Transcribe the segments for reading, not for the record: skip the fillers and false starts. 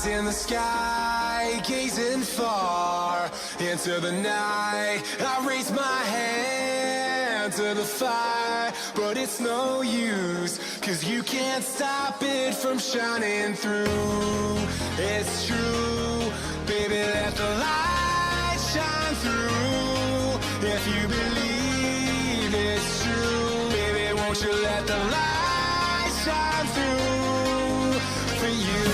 in the sky, gazing far into the night. I raise my hand to the fire, but it's no use, 'cause you can't stop it from shining through. It's true, baby, let the light shine through. If you believe it's true, baby, won't you let the light shine through for you.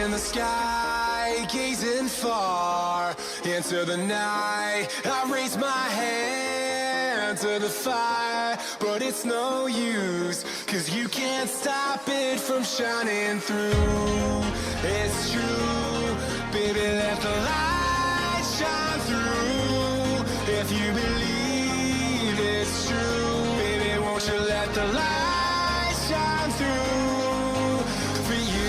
In the sky, gazing far into the night. I raise my hand to the fire, but it's no use, 'cause you can't stop it from shining through. It's true, baby, let the light shine through. If you believe it's true, baby, won't you let the light shine through for you.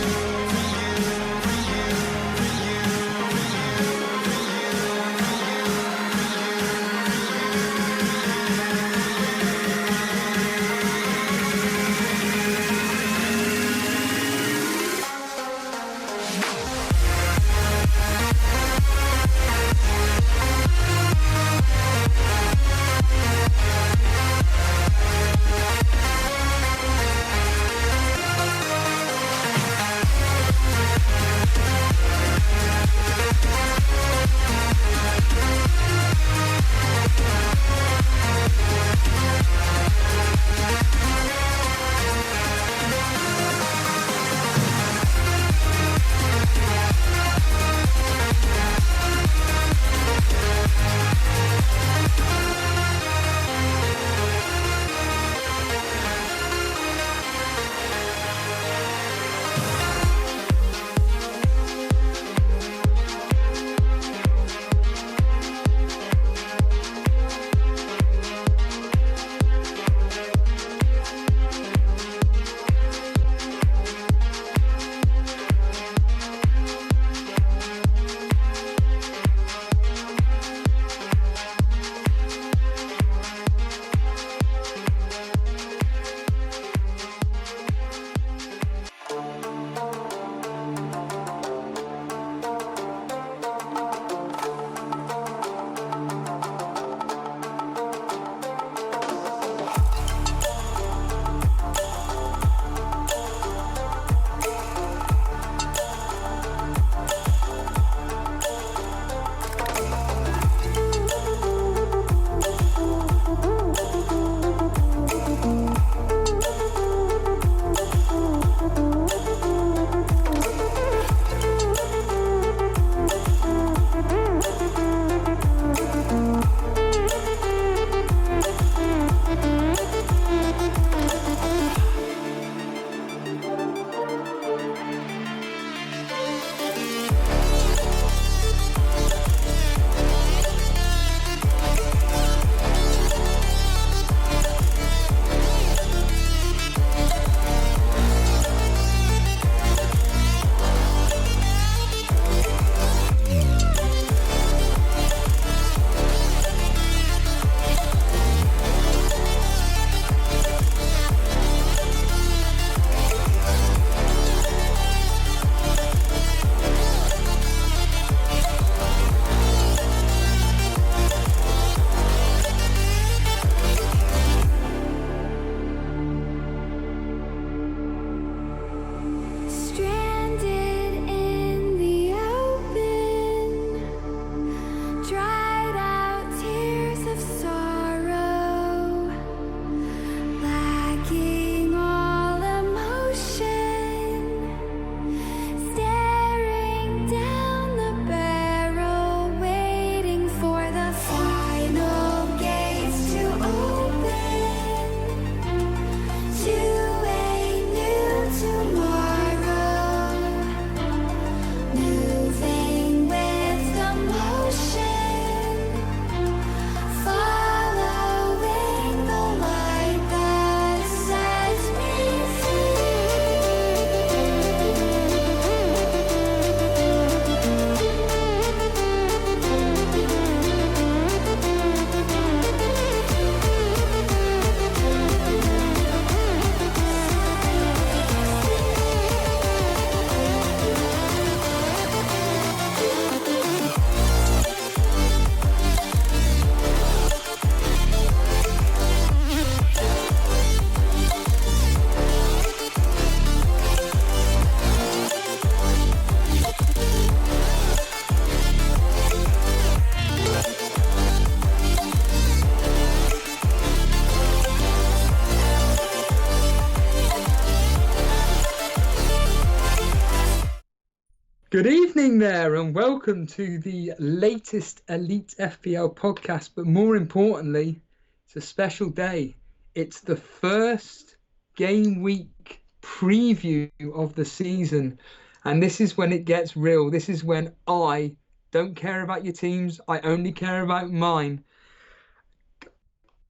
Good evening there, and welcome to the latest Elite FPL podcast. But more importantly, it's a special day. It's the first game week preview of the season. And this is when it gets real. This is when I don't care about your teams. I only care about mine.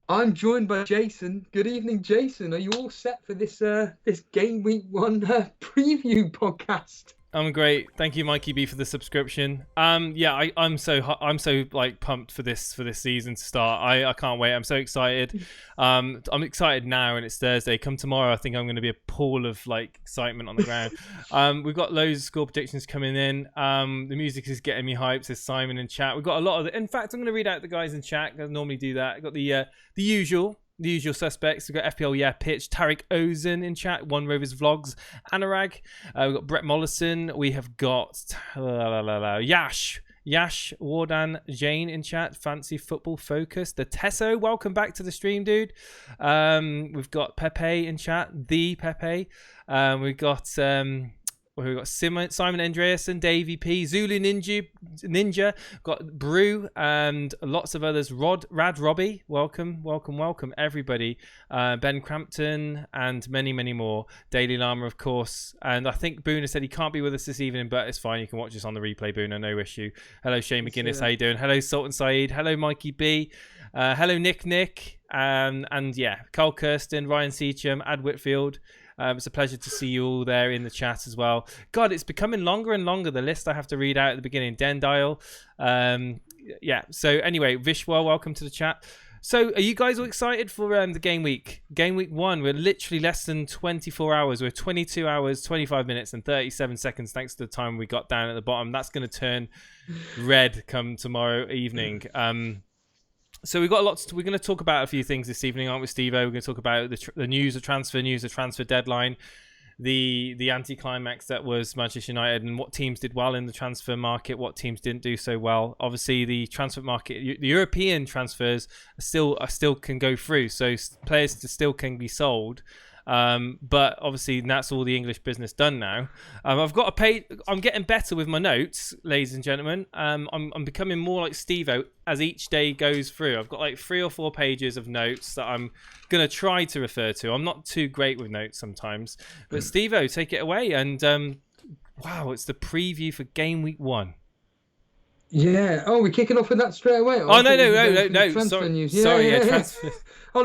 I'm joined by Jason. Good evening, Jason. Are you all set for this game week one preview podcast? I'm great. Thank you, Mikey B, for the subscription. I'm so like pumped for this season to start. I can't wait. I'm so excited. I'm excited now, and it's Thursday. Come tomorrow, I think I'm going to be a pool of like excitement on the ground. We've got loads of score predictions coming in. The music is getting me hyped. There's Simon in chat. We've got a lot of. In fact, I'm going to read out the guys in chat. I normally do that. I've got the usual suspects. We've got FPL Pitch, Tariq Ozan in chat, One Rovers Vlogs, Anurag. We've got Brett Mollison. We have got Yash Wardan Jane in chat, Fancy Football Focus, the Tesso. Welcome back to the stream, dude. We've got Pepe in chat, the Pepe. We've got Simon Andreasen, Davey P, Zulu Ninja, got Brew, and lots of others. Rad Robbie, welcome everybody. Ben Crampton, and many more. Daily Llama, of course. And I think Boona said he can't be with us this evening, but it's fine. You can watch us on the replay, Boona, no issue. Hello, Shane McGuinness, how you doing? Hello, Sultan Saeed. Hello, Mikey B. Hello, Nick. And yeah, Carl Kirsten, Ryan Seacham, Ad Whitfield. It's a pleasure to see you all there in the chat as well. God, it's becoming longer and longer, the list I have to read out at the beginning. Dendile. So anyway, Vishwa, welcome to the chat. So are you guys all excited for the game week? Game week 1, we're literally less than 24 hours. We're 22 hours, 25 minutes and 37 seconds thanks to the time we got down at the bottom. That's going to turn red come tomorrow evening. So we've got we're going to talk about a few things this evening, aren't we, Steve-O? We're going to talk about the news of transfer deadline, the anticlimax that was Manchester United, and what teams did well in the transfer market, what teams didn't do so well. Obviously, the transfer market, the European transfers still can go through, so players still can be sold. But obviously that's all the English business done now. I've got a page. I'm getting better with my notes, ladies and gentlemen. I'm becoming more like Steve-O as each day goes through. I've got like 3 or 4 pages of notes that I'm gonna try to refer to. I'm not too great with notes sometimes, but Steve-O, take it away. And wow, it's the preview for game week 1. Yeah. Oh, we're kicking off with that straight away. No. Transfer news. Transfer.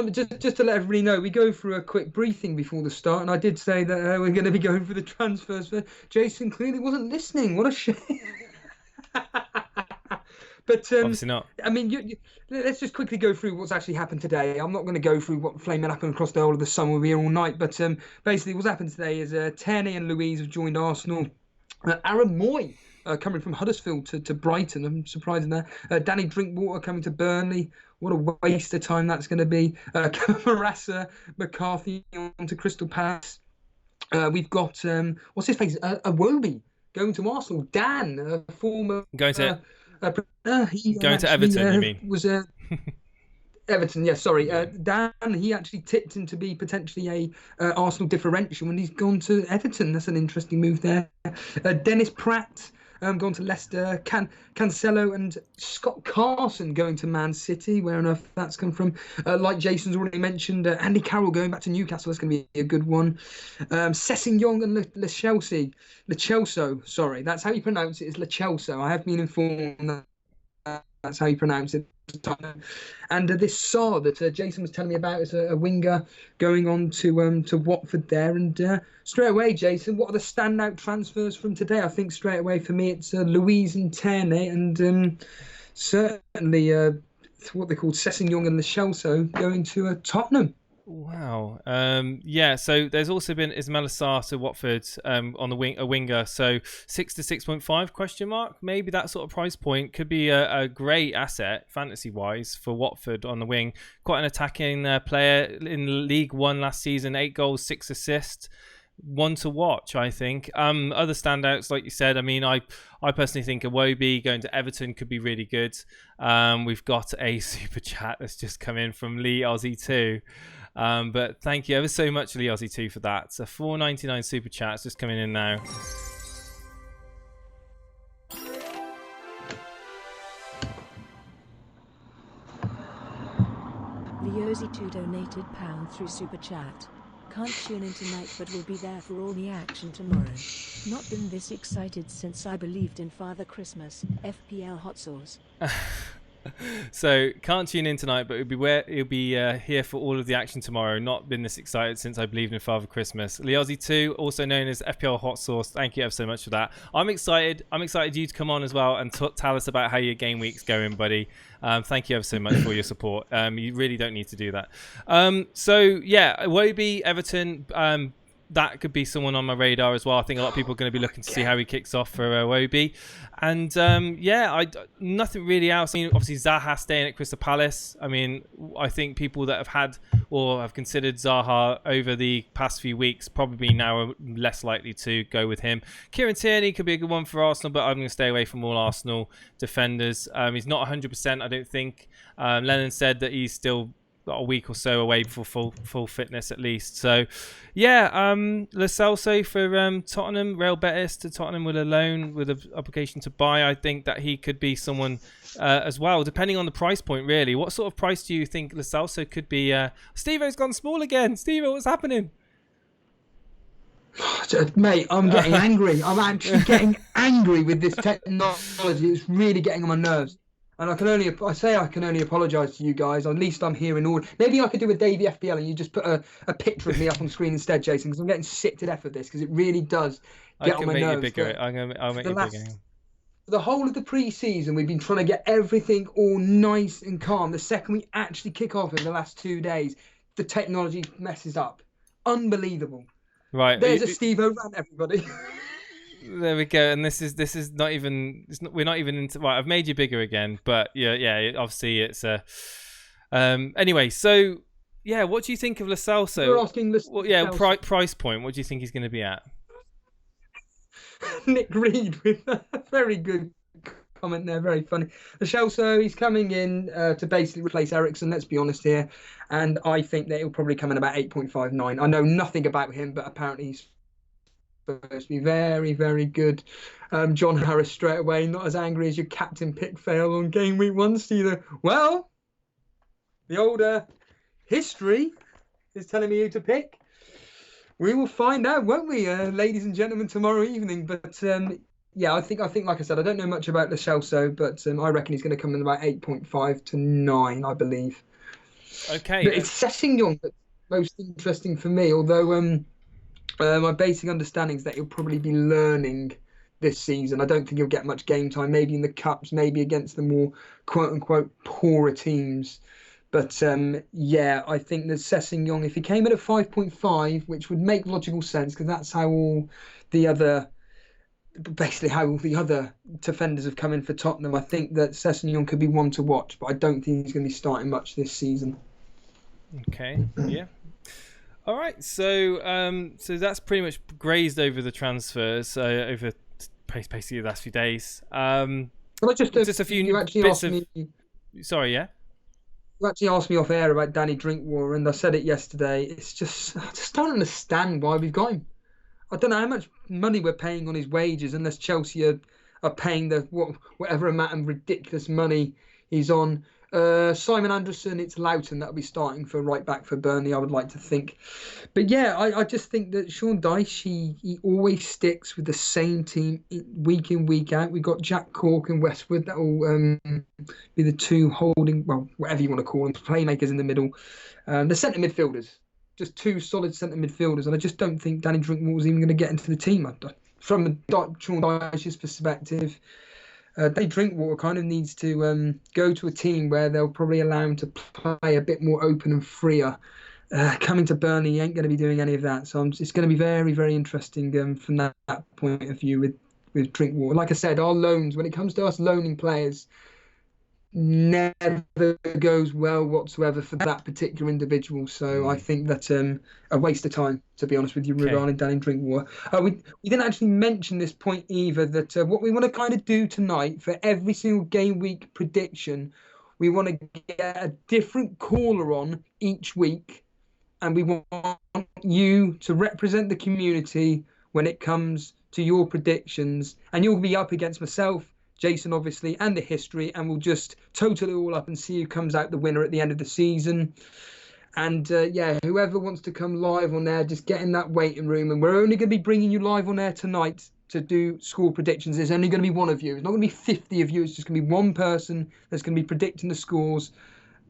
Just to let everybody know, we go through a quick briefing before the start, and I did say that we're going to be going for the transfers. But Jason clearly wasn't listening. What a shame. But obviously not. I mean, let's just quickly go through what's actually happened today. I'm not going to go through what flaming happened across the whole of the summer. We're here all night. But basically, what's happened today is Tierney and Louise have joined Arsenal. Aaron Moy coming from Huddersfield to Brighton. I'm surprised in that. Danny Drinkwater coming to Burnley. What a waste of time that's going to be. Marassa McCarthy on to Crystal Palace. We've got, what's his face? Iwobi going to Arsenal. Dan, former... Going to Everton, you mean? Was Everton, yeah, sorry. Dan, he actually tipped him to be potentially a Arsenal differential when he's gone to Everton. That's an interesting move there. Dennis Pratt gone to Leicester. Cancelo and Scott Carson going to Man City. Where on earth that's come from? Like Jason's already mentioned, Andy Carroll going back to Newcastle. That's going to be a good one. Sessegnon and Le Celso. Sorry, that's how you pronounce it. It's Le Celso. I have been informed that that's how you pronounce it. And this Saar that Jason was telling me about is a winger going on to Watford there. And straight away, Jason, what are the standout transfers from today? I think straight away for me it's Louise and Tierney, and certainly what they called Sessegnon and Le Celso going to Tottenham. Wow. Yeah, so there's also been Ismaila Sarr to Watford on the wing, a winger. So 6 to 6.5 question mark. Maybe that sort of price point could be a great asset fantasy wise for Watford on the wing. Quite an attacking player in League One last season. 8 goals, 6 assists. One to watch, I think. Other standouts, like you said, I mean, I personally think Iwobi going to Everton could be really good. We've got a super chat that's just come in from Lee Aussie 2. But thank you ever so much, Lee Aussie 2, for that. It's a $4.99 super chat. It's just coming in now. Cozy2 donated £1 through Super Chat. Can't tune in tonight but will be there for all the action tomorrow. Not been this excited since I believed in Father Christmas, FPL hot sauce. So can't tune in tonight, but he'll be here for all of the action tomorrow. Not been this excited since I believed in Father Christmas. Leozzy2, also known as FPL Hot Sauce. Thank you ever so much for that. I'm excited. I'm excited you to come on as well and tell us about how your game week's going, buddy. Thank you ever so much for your support. You really don't need to do that. So yeah, Iwobi, Everton. That could be someone on my radar as well. I think a lot of people are going to be looking to see how he kicks off for Iwobi. And nothing really else. I mean, obviously Zaha staying at Crystal Palace. I mean, I think people that have had or have considered Zaha over the past few weeks probably now are less likely to go with him. Kieran Tierney could be a good one for Arsenal, but I'm going to stay away from all Arsenal defenders. He's not 100%, I don't think. Lennon said that he's still got a week or so away for full fitness at least. So yeah, Lo Celso for Tottenham, Real Betis to Tottenham with a loan with an obligation to buy. I think that he could be someone as well, depending on the price point really. What sort of price do you think Lo Celso could be? Steve-O's gone small again. Steve-O, what's happening? Mate, I'm getting angry. I'm actually getting angry with this technology. It's really getting on my nerves. And I can only apologise to you guys. At least I'm here in order. Maybe I could do a Davey FPL and you just put a picture of me up on screen instead, Jason, because I'm getting sick to death of this, because it really does get on my nerves. I'll make you bigger. The whole of the pre-season, we've been trying to get everything all nice and calm. The second we actually kick off in the last 2 days, the technology messes up. Unbelievable. Right. There's a Steve-O rant, everybody. There we go, and this is not even. We're not even into. Right, I've made you bigger again, but yeah. Obviously, it's a. Anyway, so yeah, what do you think of Lo Celso? You're asking price point. What do you think he's going to be at? Nick Reed with a very good comment there, very funny. Lo Celso, he's coming in to basically replace Eriksen. Let's be honest here, and I think that he'll probably come in about 8.59. I know nothing about him, but apparently he's supposed to be very, very good. John Harris straight away, not as angry as your captain pick fail on game week 1, Steeler. Well, the older history is telling me who to pick. We will find out, won't we, ladies and gentlemen, tomorrow evening. But yeah, I think like I said, I don't know much about Lo Celso, but I reckon he's going to come in about 8.5 to 9, I believe. Okay. But it's Sessegnon that's most interesting for me, although my basic understanding is that he'll probably be learning this season. I don't think he'll get much game time, maybe in the Cups, maybe against the more quote-unquote poorer teams. But yeah, I think that Sessegnon, if he came in at 5.5, which would make logical sense, because that's how all the other defenders have come in for Tottenham, I think that Sessegnon could be one to watch, but I don't think he's going to be starting much this season. Okay, yeah. All right, so that's pretty much grazed over the transfers over basically the last few days. Just a few bits of. Sorry, yeah. You actually asked me off air about Danny Drinkwater, and I said it yesterday. It's just I just don't understand why we've got him. I don't know how much money we're paying on his wages, unless Chelsea are paying whatever amount of ridiculous money he's on. Simon Anderson, it's Loughton that'll be starting for right back for Burnley, I would like to think. But yeah, I just think that Sean Dyche, he always sticks with the same team week in, week out. We've got Jack Cork and Westwood that will be the two holding, well, whatever you want to call them, playmakers in the middle. The centre midfielders, just two solid centre midfielders. And I just don't think Danny Drinkwater's even going to get into the team. From Sean Dyche's perspective, Danny Drinkwater kind of needs to go to a team where they'll probably allow him to play a bit more open and freer. Coming to Burnley, he ain't going to be doing any of that. So it's going to be very, very interesting from that point of view with Drinkwater. Like I said, our loans, when it comes to us loaning players, never goes well whatsoever for that particular individual. So I think that's a waste of time, to be honest with you, regarding Danny Drinkwater. We didn't actually mention this point either, that what we want to kind of do tonight for every single game week prediction, we want to get a different caller on each week, and we want you to represent the community when it comes to your predictions, and you'll be up against myself, Jason, obviously, and the history, and we'll just total it all up and see who comes out the winner at the end of the season. And yeah, whoever wants to come live on there, just get in that waiting room. And we're only going to be bringing you live on air tonight to do score predictions. There's only going to be one of you. It's not going to be 50 of you. It's just going to be one person that's going to be predicting the scores.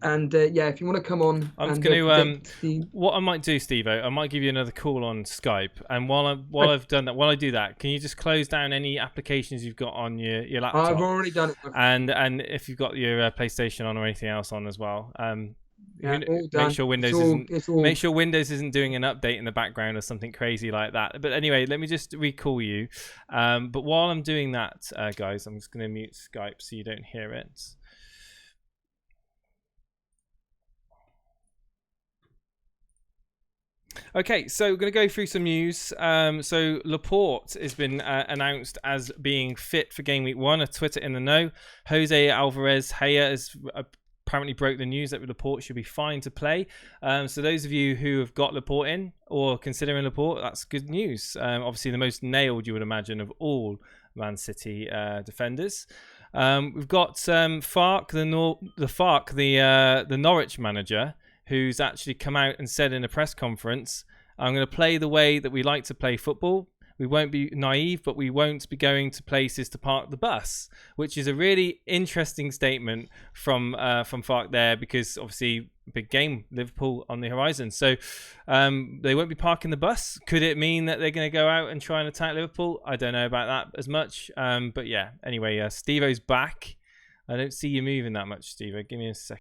And yeah, if you want to come on, I'm going to what I might do, Steve-O, I might give you another call on Skype. And while I've done that, while I do that, can you just close down any applications you've got on your laptop? I've already done it. And if you've got your PlayStation on or anything else on as well. Yeah, make sure Windows isn't doing an update in the background or something crazy like that. But anyway, let me just recall you. But while I'm doing that, guys, I'm just going to mute Skype so you don't hear it. Okay, so we're going to go through some news. So Laporte has been announced as being fit for Game Week 1. A Twitter in the know. Jose Alvarez Haya has apparently broke the news that Laporte should be fine to play. So those of you who have got Laporte in or considering Laporte, that's good news. Obviously, the most nailed, you would imagine, of all Man City defenders. We've got Fark, the Norwich manager, who's actually come out and said in a press conference, I'm going to play the way that we like to play football. We won't be naive, but we won't be going to places to park the bus, which is a really interesting statement from Fark there, because obviously big game, Liverpool on the horizon. So they won't be parking the bus. Could it mean that they're going to go out and try and attack Liverpool? I don't know about that as much. But yeah, anyway, Steve-O's back. I don't see you moving that much, Steve-O. Give me a second.